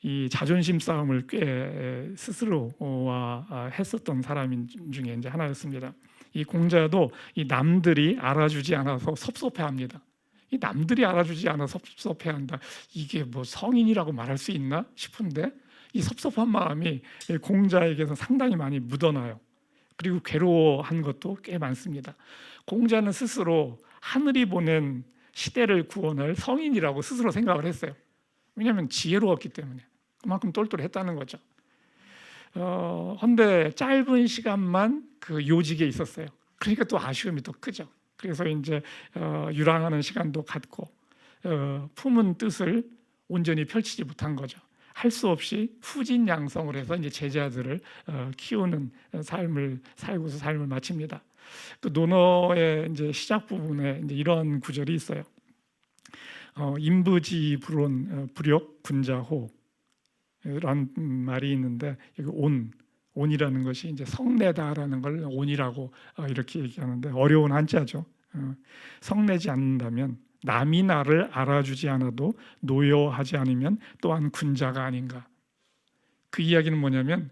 이 자존심 싸움을 꽤 스스로와 했었던 사람 중에 이제 하나였습니다. 이 공자도 이 남들이 알아주지 않아서 섭섭해합니다. 이 남들이 알아주지 않아서 섭섭해한다. 이게 뭐 성인이라고 말할 수 있나 싶은데 이 섭섭한 마음이 공자에게서 상당히 많이 묻어나요. 그리고 괴로워한 것도 꽤 많습니다. 공자는 스스로 하늘이 보낸 시대를 구원할 성인이라고 스스로 생각을 했어요. 왜냐하면 지혜로웠기 때문에 그만큼 똘똘했다는 거죠. 그런데 짧은 시간만 그 요직에 있었어요. 그러니까 또 아쉬움이 더 크죠. 그래서 이제 유랑하는 시간도 갖고 품은 뜻을 온전히 펼치지 못한 거죠. 할 수 없이 후진양성을 해서 이제 제자들을 키우는 삶을 살고서 삶을 마칩니다. 그 논어의 이제 시작 부분에 이제 이런 구절이 있어요. 인부지 불온 불역 군자호라는 말이 있는데 여기 온이라는 것이 이제 성내다라는 걸 온이라고 이렇게 얘기하는데 어려운 한자죠. 성내지 않는다면 남이 나를 알아주지 않아도 노여하지 않으면 또한 군자가 아닌가. 그 이야기는 뭐냐면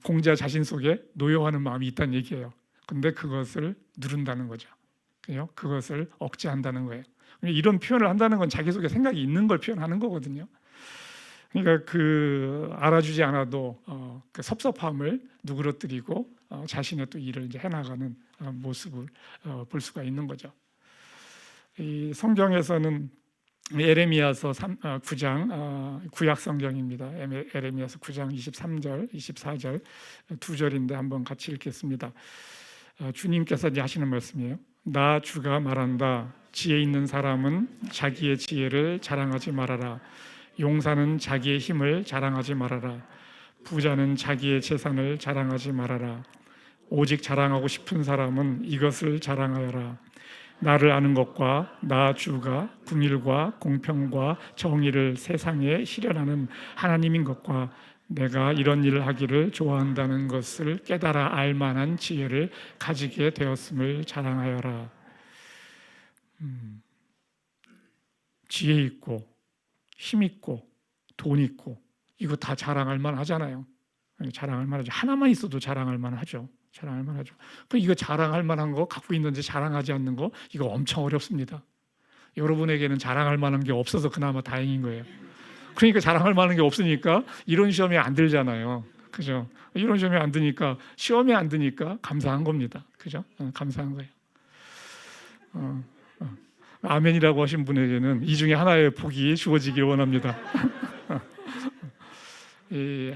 공자 자신 속에 노여하는 마음이 있다는 얘기예요. 근데 그것을 누른다는 거죠. 그것을 억제한다는 거예요. 이런 표현을 한다는 건 자기 속에 생각이 있는 걸 표현하는 거거든요. 그러니까 그 알아주지 않아도 그 섭섭함을 누그러뜨리고 자신의 또 일을 이제 해나가는 모습을 볼 수가 있는 거죠. 이 성경에서는 에레미야서 9장 구약 성경입니다. 에레미야서 9장 23절, 24절 두 절인데 한번 같이 읽겠습니다. 주님께서 이제 하시는 말씀이에요. 나 주가 말한다. 지혜 있는 사람은 자기의 지혜를 자랑하지 말아라. 용사는 자기의 힘을 자랑하지 말아라. 부자는 자기의 재산을 자랑하지 말아라. 오직 자랑하고 싶은 사람은 이것을 자랑하여라. 나를 아는 것과 나 주가 궁일과 공평과 정의를 세상에 실현하는 하나님인 것과 내가 이런 일을 하기를 좋아한다는 것을 깨달아 알 만한 지혜를 가지게 되었음을 자랑하여라. 지혜 있고 힘 있고 돈 있고 이거 다 자랑할 만하잖아요. 자랑할 만하죠. 하나만 있어도 자랑할 만하죠. 자랑할 만하죠. 그 이거 자랑할 만한 거 갖고 있는데 자랑하지 않는 거 이거 엄청 어렵습니다. 여러분에게는 자랑할 만한 게 없어서 그나마 다행인 거예요. 그러니까 자랑할 만한 게 없으니까 이런 시험에 안 들잖아요. 그죠? 이런 시험에 안 드니까 시험에 안 드니까 감사한 겁니다. 그죠? 감사한 거예요. 아멘이라고 하신 분에게는 이 중에 하나의 복이 주어지길 원합니다.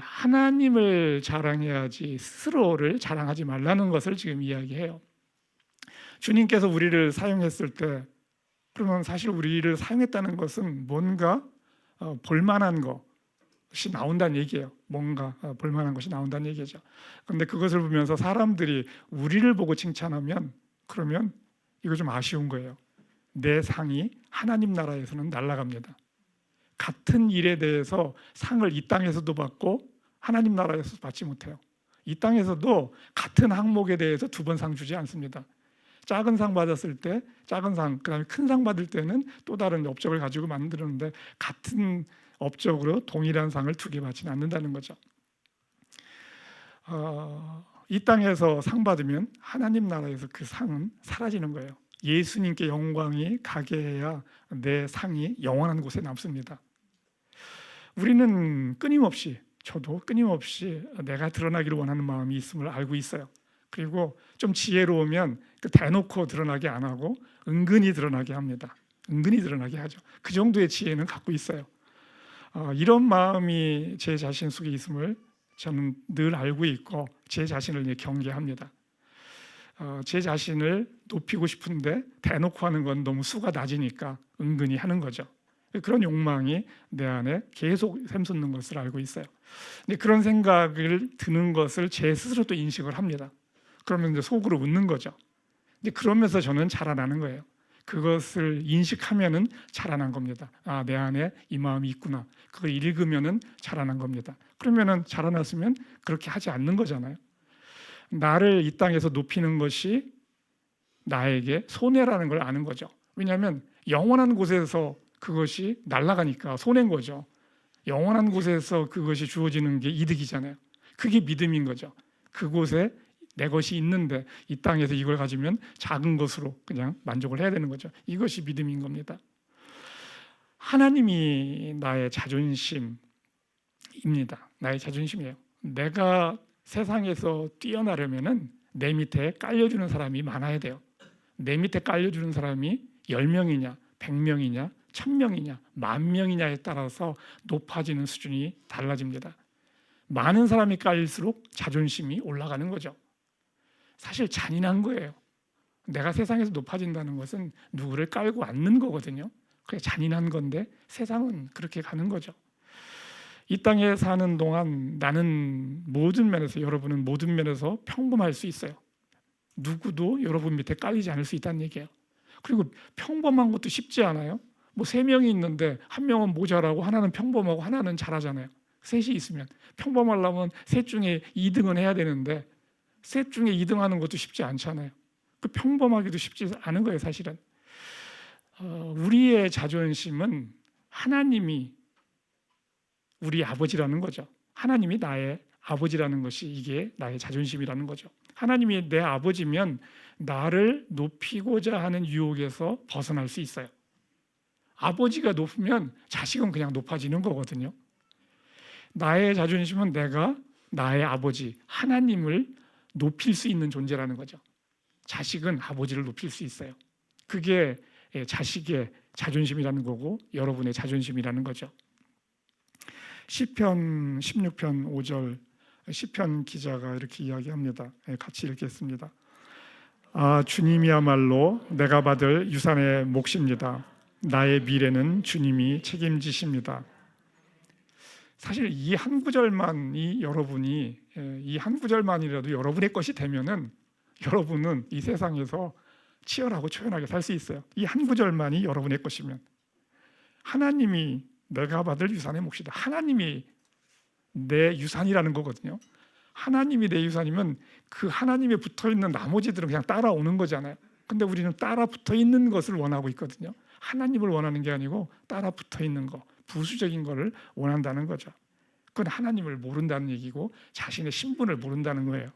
하나님을 자랑해야지 스스로를 자랑하지 말라는 것을 지금 이야기해요. 주님께서 우리를 사용했을 때 그러면 사실 우리를 사용했다는 것은 뭔가 볼만한 것이 나온다는 얘기예요. 뭔가 볼만한 것이 나온다는 얘기죠. 그런데 그것을 보면서 사람들이 우리를 보고 칭찬하면 그러면 이거 좀 아쉬운 거예요. 내 상이 하나님 나라에서는 날아갑니다. 같은 일에 대해서 상을 이 땅에서도 받고 하나님 나라에서 받지 못해요. 이 땅에서도 같은 항목에 대해서 2번 상 주지 않습니다. 작은 상 받았을 때 작은 상, 그다음에 큰 상 받을 때는 또 다른 업적을 가지고 만드는데 같은 업적으로 동일한 상을 2개 받지는 않는다는 거죠. 이 땅에서 상 받으면 하나님 나라에서 그 상은 사라지는 거예요. 예수님께 영광이 가게 해야 내 상이 영원한 곳에 남습니다. 우리는 끊임없이, 저도 끊임없이 내가 드러나기를 원하는 마음이 있음을 알고 있어요. 그리고 좀 지혜로우면 그 대놓고 드러나게 안 하고 은근히 드러나게 합니다. 은근히 드러나게 하죠. 그 정도의 지혜는 갖고 있어요. 이런 마음이 제 자신 속에 있음을 저는 늘 알고 있고 제 자신을 경계합니다. 제 자신을 높이고 싶은데 대놓고 하는 건 너무 수가 낮으니까 은근히 하는 거죠. 그런 욕망이 내 안에 계속 샘솟는 것을 알고 있어요. 근데 그런 생각을 드는 것을 제 스스로도 인식을 합니다. 그러면 이제 속으로 웃는 거죠. 근데 그러면서 저는 자라나는 거예요. 그것을 인식하면은 자라난 겁니다. 아, 내 안에 이 마음이 있구나. 그걸 읽으면은 자라난 겁니다. 그러면은 자라났으면 그렇게 하지 않는 거잖아요. 나를 이 땅에서 높이는 것이 나에게 손해라는 걸 아는 거죠. 왜냐하면 영원한 곳에서 그것이 날아가니까 손해인 거죠. 영원한 곳에서 그것이 주어지는 게 이득이잖아요. 그게 믿음인 거죠. 그곳에 내 것이 있는데 이 땅에서 이걸 가지면 작은 것으로 그냥 만족을 해야 되는 거죠. 이것이 믿음인 겁니다. 하나님이 나의 자존심입니다. 나의 자존심이에요. 내가 세상에서 뛰어나려면은 내 밑에 깔려주는 사람이 많아야 돼요. 내 밑에 깔려주는 사람이 10명이냐 100명이냐 1000명이냐 10,000명이냐에 따라서 높아지는 수준이 달라집니다. 많은 사람이 깔릴수록 자존심이 올라가는 거죠. 사실 잔인한 거예요. 내가 세상에서 높아진다는 것은 누구를 깔고 앉는 거거든요. 그게 잔인한 건데 세상은 그렇게 가는 거죠. 이 땅에 사는 동안 나는 모든 면에서, 여러분은 모든 면에서 평범할 수 있어요. 누구도 여러분 밑에 깔리지 않을 수 있다는 얘기예요. 그리고 평범한 것도 쉽지 않아요. 뭐 3명이 있는데 한 명은 모자라고 하나는 평범하고 하나는 잘하잖아요. 셋이 있으면 평범하려면 셋 중에 2등은 해야 되는데 셋 중에 2등 하는 것도 쉽지 않잖아요. 그 평범하기도 쉽지 않은 거예요, 사실은. 우리의 자존심은 하나님이 우리 아버지라는 거죠. 하나님이 나의 아버지라는 것이 이게 나의 자존심이라는 거죠. 하나님이 내 아버지면 나를 높이고자 하는 유혹에서 벗어날 수 있어요. 아버지가 높으면 자식은 그냥 높아지는 거거든요. 나의 자존심은 내가 나의 아버지 하나님을 높일 수 있는 존재라는 거죠. 자식은 아버지를 높일 수 있어요. 그게 자식의 자존심이라는 거고 여러분의 자존심이라는 거죠. 시편 16편 5절 시편 기자가 이렇게 이야기합니다. 같이 읽겠습니다. 아, 주님이야말로 내가 받을 유산의 몫입니다. 나의 미래는 주님이 책임지십니다. 사실 이 한 구절만이 여러분이 이 한 구절만이라도 여러분의 것이 되면은 여러분은 이 세상에서 치열하고 초연하게 살 수 있어요. 이 한 구절만이 여러분의 것이면 하나님이 내가 받을 유산의 몫이다. 하나님이 내 유산이라는 거거든요. 하나님이 내 유산이면 그 하나님에 붙어 있는 나머지들은 그냥 따라오는 거잖아요. 근데 우리는 따라 붙어 있는 것을 원하고 있거든요. 하나님을 원하는 게 아니고 따라 붙어 있는 거, 부수적인 거를 원한다는 거죠. 그건 하나님을 모른다는 얘기고 자신의 신분을 모른다는 거예요.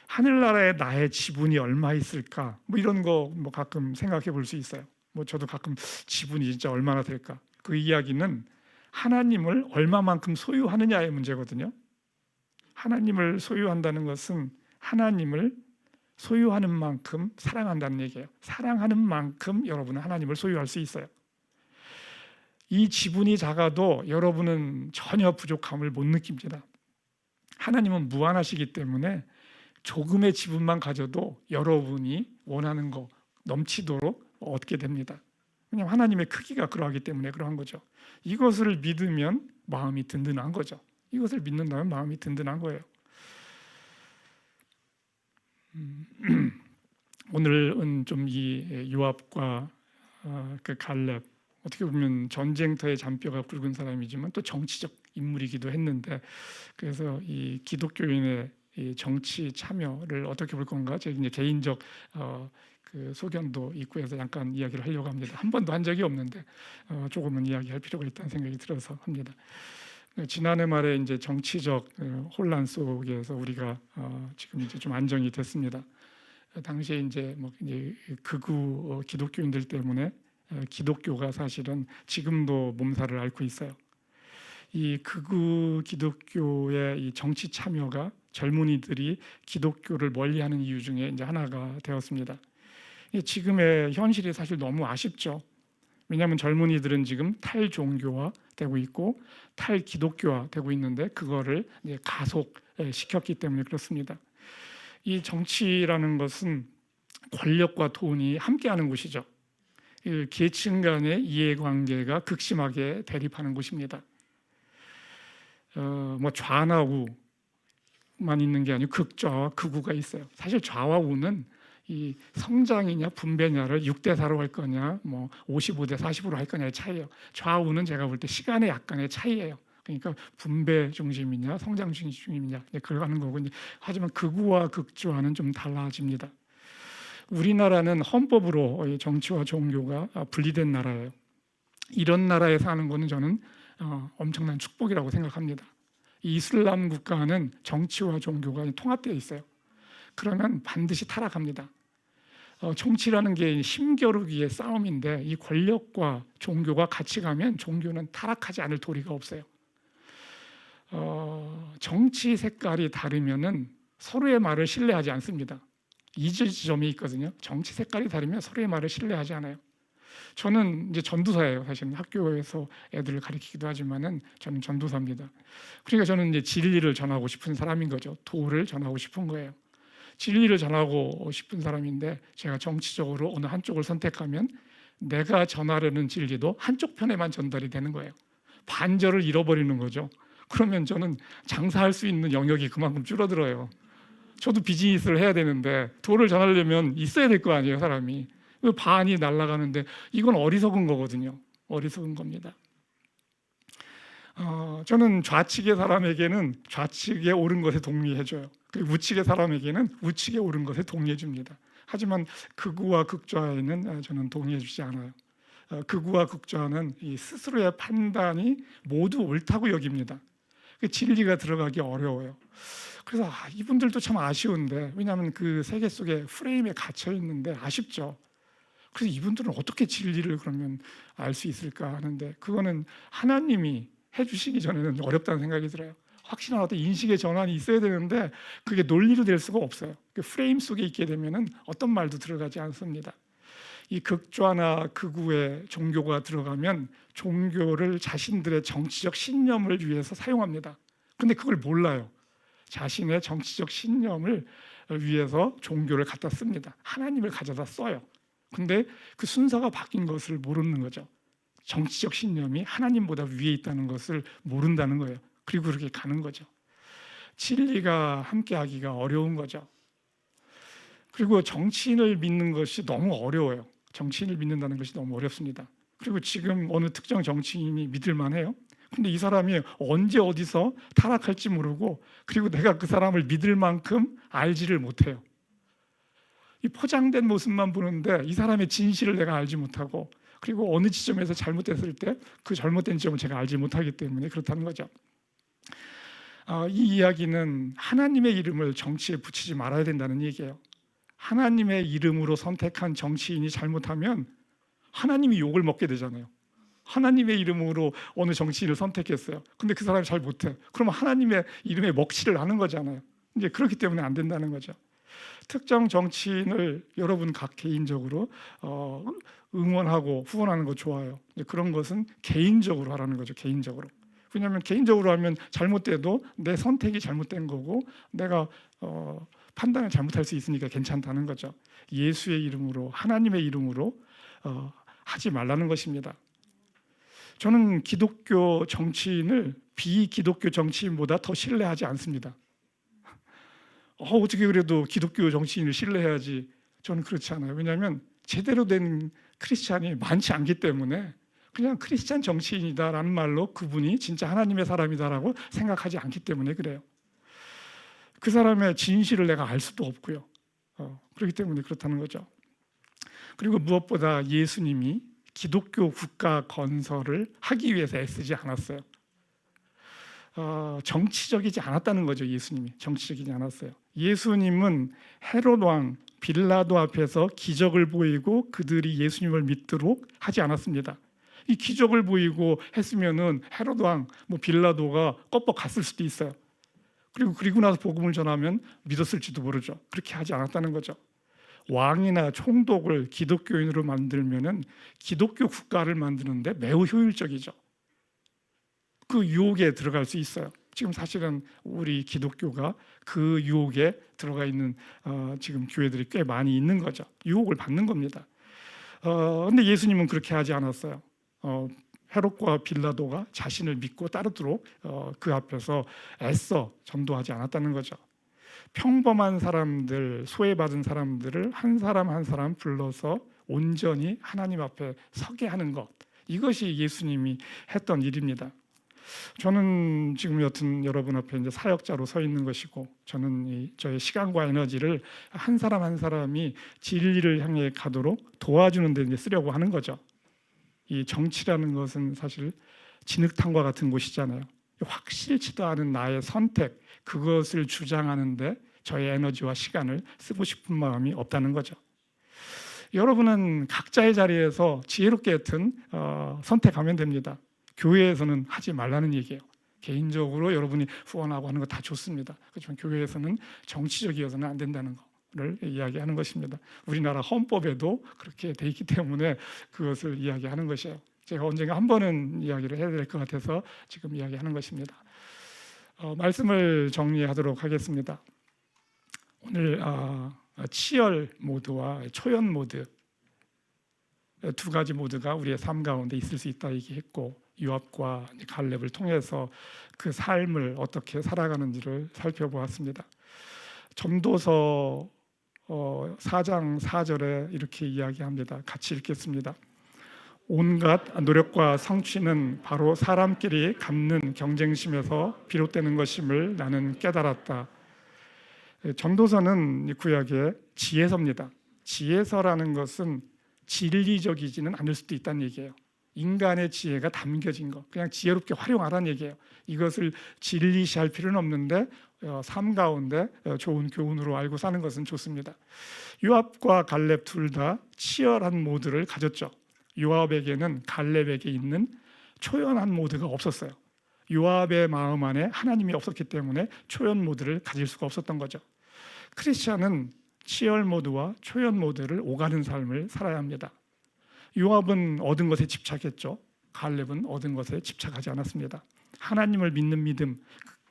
하늘나라에 나의 지분이 얼마 있을까? 뭐 이런 거 뭐 가끔 생각해 볼 수 있어요. 뭐 저도 가끔 지분이 진짜 얼마나 될까? 그 이야기는 하나님을 얼마만큼 소유하느냐의 문제거든요. 하나님을 소유한다는 것은 하나님을 소유하는 만큼 사랑한다는 얘기예요. 사랑하는 만큼 여러분은 하나님을 소유할 수 있어요. 이 지분이 작아도 여러분은 전혀 부족함을 못 느낍니다. 하나님은 무한하시기 때문에 조금의 지분만 가져도 여러분이 원하는 거 넘치도록 얻게 됩니다. 왜냐하면 하나님의 크기가 그러하기 때문에 그러한 거죠. 이것을 믿으면 마음이 든든한 거죠. 이것을 믿는다면 마음이 든든한 거예요. 오늘은 좀 이 요압과 그 갈렙, 어떻게 보면 전쟁터의 잔뼈가 굵은 사람이지만 또 정치적 인물이기도 했는데, 그래서 이 기독교인의 이 정치 참여를 어떻게 볼 건가, 제 이제 개인적 그 소견도 있고 해서 잠깐 이야기를 하려고 합니다. 한 번도 한 적이 없는데 조금은 이야기할 필요가 있다는 생각이 들어서 합니다. 지난해 말에 이제 정치적 혼란 속에서 우리가 지금 이제 좀 안정이 됐습니다. 당시에 이제 뭐 이제 극우 기독교인들 때문에 기독교가 사실은 지금도 몸살을 앓고 있어요. 이 극우 기독교의 이 정치 참여가 젊은이들이 기독교를 멀리하는 이유 중에 이제 하나가 되었습니다. 지금의 현실이 사실 너무 아쉽죠. 왜냐하면 젊은이들은 지금 탈종교화 되고 있고 탈기독교화 되고 있는데 그거를 이제 가속시켰기 때문에 그렇습니다. 이 정치라는 것은 권력과 돈이 함께하는 곳이죠. 계층 간의 이해관계가 극심하게 대립하는 곳입니다. 뭐 좌나 우만 있는 게 아니고 극좌와 극우가 있어요. 사실 좌와 우는 이 성장이냐 분배냐를 6대4로 할 거냐 뭐 55대 40으로 할 거냐의 차이예요. 좌우는 제가 볼 때 시간의 약간의 차이예요. 그러니까 분배 중심이냐 성장 중심이냐 그걸 하는 거고, 하지만 극우와 극좌는 좀 달라집니다. 우리나라는 헌법으로 정치와 종교가 분리된 나라예요. 이런 나라에 사는 거는 저는 엄청난 축복이라고 생각합니다. 이슬람 국가는 정치와 종교가 통합되어 있어요. 그러면 반드시 타락합니다. 정치라는 게 힘겨루기의 싸움인데 이 권력과 종교가 같이 가면 종교는 타락하지 않을 도리가 없어요. 정치 색깔이 다르면은 서로의 말을 신뢰하지 않습니다. 이 지점이 있거든요. 정치 색깔이 다르면 서로의 말을 신뢰하지 않아요. 저는 이제 전도사예요. 사실은 학교에서 애들을 가르치기도 하지만은 저는 전도사입니다. 그러니까 저는 이제 진리를 전하고 싶은 사람인 거죠. 도를 전하고 싶은 거예요. 진리를 전하고 싶은 사람인데 제가 정치적으로 어느 한쪽을 선택하면 내가 전하려는 진리도 한쪽 편에만 전달이 되는 거예요. 반절을 잃어버리는 거죠. 그러면 저는 장사할 수 있는 영역이 그만큼 줄어들어요. 저도 비즈니스를 해야 되는데 도를 전하려면 있어야 될 거 아니에요, 사람이. 반이 날아가는데 이건 어리석은 거거든요. 어리석은 겁니다. 저는 좌측의 사람에게는 좌측에 옳은 것에 동의해줘요. 그리고 우측의 사람에게는 우측에 옳은 것에 동의해줍니다. 하지만 극우와 극좌에는 저는 동의해주지 않아요. 극우와 극좌는 이 스스로의 판단이 모두 옳다고 여깁니다. 진리가 들어가기 어려워요. 그래서 이분들도 참 아쉬운데, 왜냐하면 그 세계 속에 프레임에 갇혀 있는데 아쉽죠. 그래서 이분들은 어떻게 진리를 그러면 알 수 있을까 하는데, 그거는 하나님이 해주시기 전에는 어렵다는 생각이 들어요. 확실한 어떤 인식의 전환이 있어야 되는데 그게 논리로 될 수가 없어요. 그 프레임 속에 있게 되면은 어떤 말도 들어가지 않습니다. 이 극좌나 극우의 종교가 들어가면 종교를 자신들의 정치적 신념을 위해서 사용합니다. 근데 그걸 몰라요. 자신의 정치적 신념을 위해서 종교를 갖다 씁니다. 하나님을 가져다 써요. 근데 그 순서가 바뀐 것을 모르는 거죠. 정치적 신념이 하나님보다 위에 있다는 것을 모른다는 거예요. 그리고 그렇게 가는 거죠. 진리가 함께하기가 어려운 거죠. 그리고 정치인을 믿는 것이 너무 어려워요. 정치인을 믿는다는 것이 너무 어렵습니다. 그리고 지금 어느 특정 정치인이 믿을 만해요. 근데 이 사람이 언제 어디서 타락할지 모르고, 그리고 내가 그 사람을 믿을 만큼 알지를 못해요. 이 포장된 모습만 보는데 이 사람의 진실을 내가 알지 못하고, 그리고 어느 지점에서 잘못됐을 때 그 잘못된 지점을 제가 알지 못하기 때문에 그렇다는 거죠. 이 이야기는 하나님의 이름을 정치에 붙이지 말아야 된다는 얘기예요. 하나님의 이름으로 선택한 정치인이 잘못하면 하나님이 욕을 먹게 되잖아요. 하나님의 이름으로 어느 정치인을 선택했어요. 근데 그 사람이 잘 못해. 그러면 하나님의 이름에 먹칠을 하는 거잖아요. 이제 그렇기 때문에 안 된다는 거죠. 특정 정치인을 여러분 각 개인적으로 응원하고 후원하는 거 좋아요. 그런 것은 개인적으로 하라는 거죠. 개인적으로. 왜냐하면 개인적으로 하면 잘못돼도 내 선택이 잘못된 거고 내가 판단을 잘못할 수 있으니까 괜찮다는 거죠. 예수의 이름으로, 하나님의 이름으로 하지 말라는 것입니다. 저는 기독교 정치인을 비기독교 정치인보다 더 신뢰하지 않습니다. 어떻게 그래도 기독교 정치인을 신뢰해야지, 저는 그렇지 않아요. 왜냐하면 제대로 된 크리스찬이 많지 않기 때문에 그냥 크리스찬 정치인이다라는 말로 그분이 진짜 하나님의 사람이다라고 생각하지 않기 때문에 그래요. 그 사람의 진실을 내가 알 수도 없고요. 그렇기 때문에 그렇다는 거죠. 그리고 무엇보다 예수님이 기독교 국가 건설을 하기 위해서 애쓰지 않았어요. 정치적이지 않았다는 거죠. 예수님이 정치적이지 않았어요. 예수님은 헤롯 왕 빌라도 앞에서 기적을 보이고 그들이 예수님을 믿도록 하지 않았습니다. 이 기적을 보이고 했으면은 헤롯 왕, 빌라도가 껍벅 갔을 수도 있어요. 그리고 나서 복음을 전하면 믿었을지도 모르죠. 그렇게 하지 않았다는 거죠. 왕이나 총독을 기독교인으로 만들면은 기독교 국가를 만드는데 매우 효율적이죠. 그 유혹에 들어갈 수 있어요. 지금 사실은 우리 기독교가 그 유혹에 들어가 있는 지금 교회들이 꽤 많이 있는 거죠. 유혹을 받는 겁니다. 근데 예수님은 그렇게 하지 않았어요. 헤롯과 빌라도가 자신을 믿고 따르도록 그 앞에서 애써 전도하지 않았다는 거죠. 평범한 사람들, 소외받은 사람들을 한 사람 한 사람 불러서 온전히 하나님 앞에 서게 하는 것, 이것이 예수님이 했던 일입니다. 저는 지금 여튼 여러분 앞에 이제 사역자로 서 있는 것이고, 저는 저의 시간과 에너지를 한 사람 한 사람이 진리를 향해 가도록 도와주는 데 이제 쓰려고 하는 거죠. 이 정치라는 것은 사실 진흙탕과 같은 곳이잖아요. 확실치도 않은 나의 선택, 그것을 주장하는데 저의 에너지와 시간을 쓰고 싶은 마음이 없다는 거죠. 여러분은 각자의 자리에서 지혜롭게 하여튼 선택하면 됩니다. 교회에서는 하지 말라는 얘기예요. 개인적으로 여러분이 후원하고 하는 거 다 좋습니다. 그렇지만 교회에서는 정치적이어서는 안 된다는 거를 이야기하는 것입니다. 우리나라 헌법에도 그렇게 돼 있기 때문에 그것을 이야기하는 것이에요. 제가 언젠가 한 번은 이야기를 해야 될 것 같아서 지금 이야기하는 것입니다. 말씀을 정리하도록 하겠습니다. 오늘 치열 모드와 초연 모드 두 가지 모드가 우리의 삶 가운데 있을 수 있다 얘기했고, 요압과 갈렙을 통해서 그 삶을 어떻게 살아가는지를 살펴보았습니다. 전도서 4장 4절에 이렇게 이야기합니다. 같이 읽겠습니다. 온갖 노력과 성취는 바로 사람끼리 갖는 경쟁심에서 비롯되는 것임을 나는 깨달았다. 전도서는 구약의 지혜서입니다. 지혜서라는 것은 진리적이지는 않을 수도 있다는 얘기예요. 인간의 지혜가 담겨진 것, 그냥 지혜롭게 활용하라는 얘기예요. 이것을 진리시할 필요는 없는데 삶 가운데 좋은 교훈으로 알고 사는 것은 좋습니다. 요압과 갈렙 둘 다 치열한 모드를 가졌죠. 요압에게는 갈렙에게 있는 초연한 모드가 없었어요. 요압의 마음 안에 하나님이 없었기 때문에 초연 모드를 가질 수가 없었던 거죠. 크리스찬은 치열 모드와 초연 모드를 오가는 삶을 살아야 합니다. 요압은 얻은 것에 집착했죠. 갈렙은 얻은 것에 집착하지 않았습니다. 하나님을 믿는 믿음,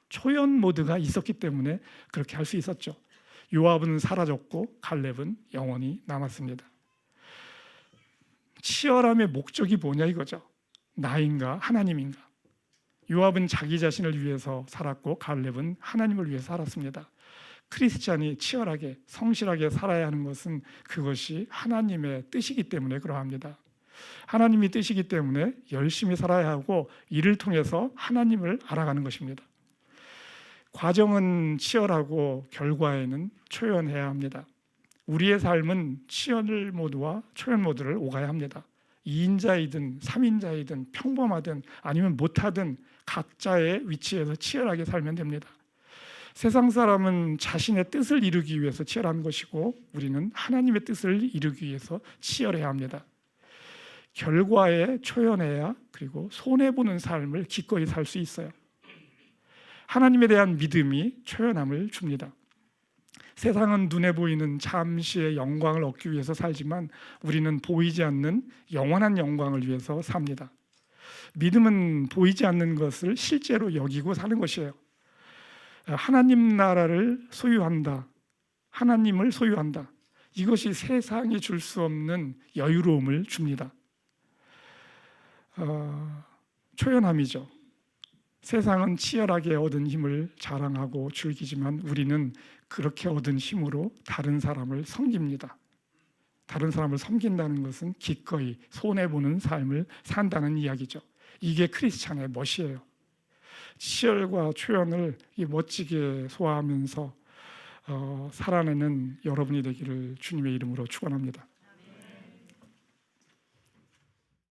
초연 모드가 있었기 때문에 그렇게 할 수 있었죠. 요압은 사라졌고 갈렙은 영원히 남았습니다. 치열함의 목적이 뭐냐 이거죠. 나인가 하나님인가. 요압은 자기 자신을 위해서 살았고 갈렙은 하나님을 위해 살았습니다. 크리스찬이 치열하게 성실하게 살아야 하는 것은 그것이 하나님의 뜻이기 때문에 그러합니다. 하나님이 뜻이기 때문에 열심히 살아야 하고 이를 통해서 하나님을 알아가는 것입니다. 과정은 치열하고 결과에는 초연해야 합니다. 우리의 삶은 치열 모드와 초연 모드를 오가야 합니다. 2인자이든 3인자이든 평범하든 아니면 못하든 각자의 위치에서 치열하게 살면 됩니다. 세상 사람은 자신의 뜻을 이루기 위해서 치열한 것이고 우리는 하나님의 뜻을 이루기 위해서 치열해야 합니다. 결과에 초연해야 그리고 손해보는 삶을 기꺼이 살 수 있어요. 하나님에 대한 믿음이 초연함을 줍니다. 세상은 눈에 보이는 잠시의 영광을 얻기 위해서 살지만 우리는 보이지 않는 영원한 영광을 위해서 삽니다. 믿음은 보이지 않는 것을 실제로 여기고 사는 것이에요. 하나님 나라를 소유한다. 하나님을 소유한다. 이것이 세상이 줄 수 없는 여유로움을 줍니다. 초연함이죠. 세상은 치열하게 얻은 힘을 자랑하고 즐기지만 우리는 그렇게 얻은 힘으로 다른 사람을 섬깁니다. 다른 사람을 섬긴다는 것은 기꺼이 손해보는 삶을 산다는 이야기죠. 이게 크리스찬의 멋이에요. 치열과 초연을 멋지게 소화하면서 살아내는 여러분이 되기를 주님의 이름으로 축원합니다.